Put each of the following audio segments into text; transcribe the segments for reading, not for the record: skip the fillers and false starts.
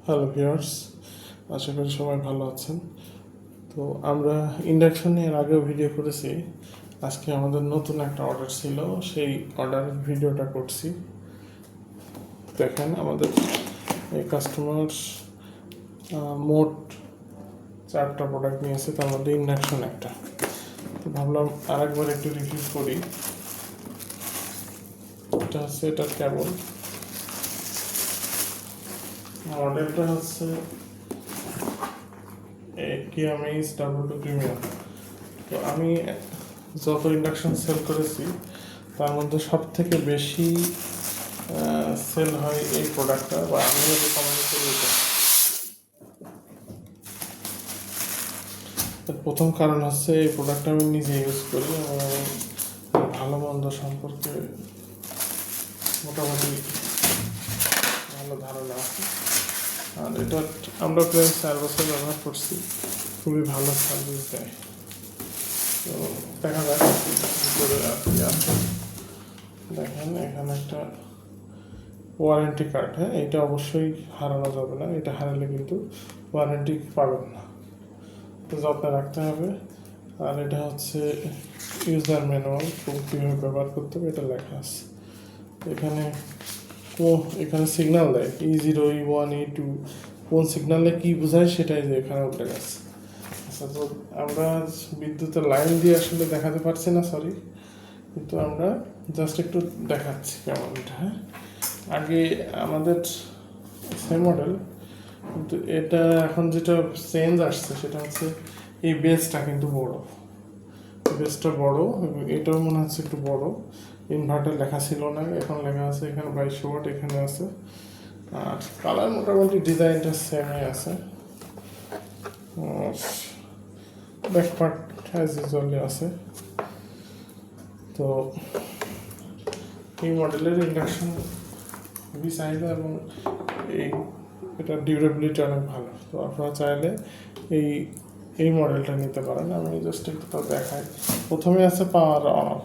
Hello viewers, আশা করি সবাই ভালো আছেন। তো আমরা ইন্ডাকশন এর আগেও ভিডিও করেছি। আজকে আমাদের নতুন একটা অর্ডার ছিল, সেই অর্ডারের ভিডিওটা করছি। দেখেন আমাদের এই কাস্টমার মোট 4টা প্রোডাক্ট নিয়েছে, তার মধ্যে ইন্ডাকশন একটা। তো ভাবলাম আরেকবার একটু রিভিউ করি। এটা হচ্ছে এটার কেবল, মডেলটা হচ্ছে কিয়ামেইস ডাবল টু প্রিমিয়াম। তো আমি যত ইন্ডাকশন সেল করেছি তার মধ্যে সব থেকে বেশি সেল হয় এই প্রোডাক্টটা, বা আমিও রেকমেন্ড করি এটা। প্রথম কারণ হচ্ছে এই প্রোডাক্টটা আমি নিজে ইউজ করি এবং আমি ভালো মন্দ সম্পর্কে মোটামুটি ভালো ধারণা আছে। আর এটা আমরা প্রায় 4 বছর ব্যবহার করছি, খুবই ভালো সার্ভিস দেয়। তো দেখা যাক ভিতরে আপনি আসুন। দেখেন এখানে একটা ওয়ারেন্টি কার্ড, হ্যাঁ, এটা অবশ্যই হারানো যাবে না। এটা হারালে কিন্তু ওয়ারেন্টি পাবেন না, তো যত্নে রাখতে হবে। আর এটা হচ্ছে ইউজার ম্যানুয়াল, কীভাবে ব্যবহার করতে হবে এটা লেখা আছে এখানে। এখানে সিগন্যাল দেয় E0, E1, E2, কোন সিগন্যালে কী বোঝায় সেটাই যে এখানে উল্লেখ আছে। আচ্ছা, তো আমরা বিদ্যুতের লাইন দিয়ে আসলে দেখাতে পারছি না, সরি, কিন্তু আমরা জাস্ট একটু দেখাচ্ছি কেমন এটা। হ্যাঁ, আগে আমাদের সেম মডেল, কিন্তু এটা এখন যেটা চেঞ্জ আসছে সেটা হচ্ছে এই বেসটা কিন্তু বড়, বেসটা বড় এবং এটাও মনে হচ্ছে একটু বড়। ইনভার্টার লেখা ছিল না, এখন লেখা আছে এখানে 2200 ওয়াট এখানে আছে। আর কালার মোটামুটি ডিজাইনটা সেমই আছে। ব্যাক পার্ট অ্যাজ ইউজুয়ালি আছে। তো এই মডেলের ইন্ডাকশন খুবই চাহিদা এবং এটার ডিউরেবিলিটি অনেক ভালো। তো আপনারা চাইলে এই মডেলটা নিতে পারেন। আমি জাস্ট একটু তো দেখাই। প্রথমে আছে পাওয়ার অন অফ,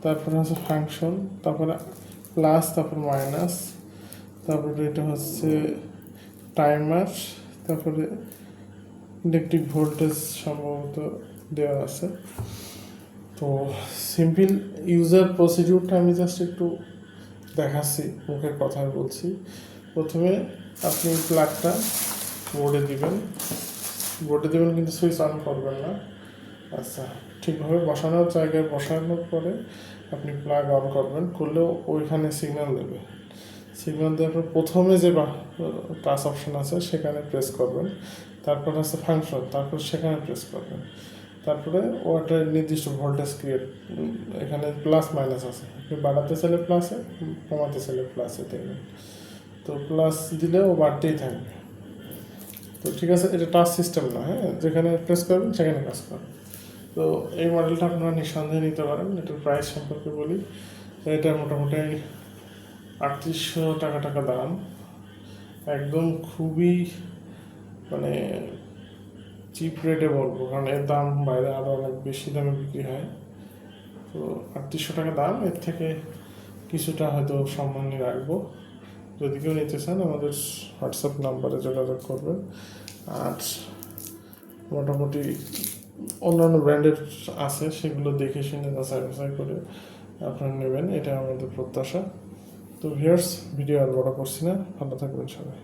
তারপরে আছে ফাংশন, তারপরে প্লাস, তারপর মাইনাস, তারপরে এটা হচ্ছে টাইমার, তারপরে ইলেকট্রিক ভোল্টেজ সম্ভবত দেওয়া আছে। তো সিম্পল ইউজার প্রসিডিউরটা আমি জাস্ট একটু দেখাচ্ছি, মুখের কথায় বলছি। প্রথমে আপনি প্লাগটা বোর্ডে দিবেন কিন্তু সুইচ অন করবেন না। আচ্ছা, ঠিকভাবে বসানোর জায়গায় বসানোর পরে আপনি প্লাগ অন করবেন, করলেও ওইখানে সিগন্যাল দেবে। সিগন্যাল দেওয়ার পর প্রথমে যে টাচ অপশন আছে সেখানে প্রেস করবেন, তারপর আছে ফাংশন, তারপর সেখানে প্রেস করবেন। তারপরে ওটার নির্দিষ্ট ভোল্টেজ ক্রিয়েট, এখানে প্লাস মাইনাস আছে, আপনি বাড়াতে চাইলে প্লাসে, কমাতে চাইলে প্লাসে দেবেন। তো প্লাস দিলে ও বাড়তেই থাকবে। তো ঠিক আছে, এটা টাচ সিস্টেম না, হ্যাঁ, যেখানে প্রেস করবেন সেখানে কাজ করবেন। তো এই মডেলটা আপনারা নিঃসন্দেহে নিতে পারেন। এটার প্রাইস সম্পর্কে বলি, এটা মোটামুটি 3800 টাকা দাম, একদম খুবই মানে চিপ রেটে বলবো, কারণ এর দাম বাইরে আরও অনেক বেশি দামে বিক্রি হয়। তো 3800 টাকা দাম, এর থেকে কিছুটা হয়তো সম্মানী রাখবো। যদি কেউ নিতে চান আমাদের হোয়াটসঅ্যাপ নাম্বারে যোগাযোগ করবেন। আর মোটামুটি অন্যান্য ব্র্যান্ডের আছে, সেগুলো দেখে শুনে যাচাই করে আপনারা নেবেন, এটা আমাদের প্রত্যাশা। তো ভিউয়ার্স, ভিডিও আর বড় করছি না, ভালো থাকবেন সবাই।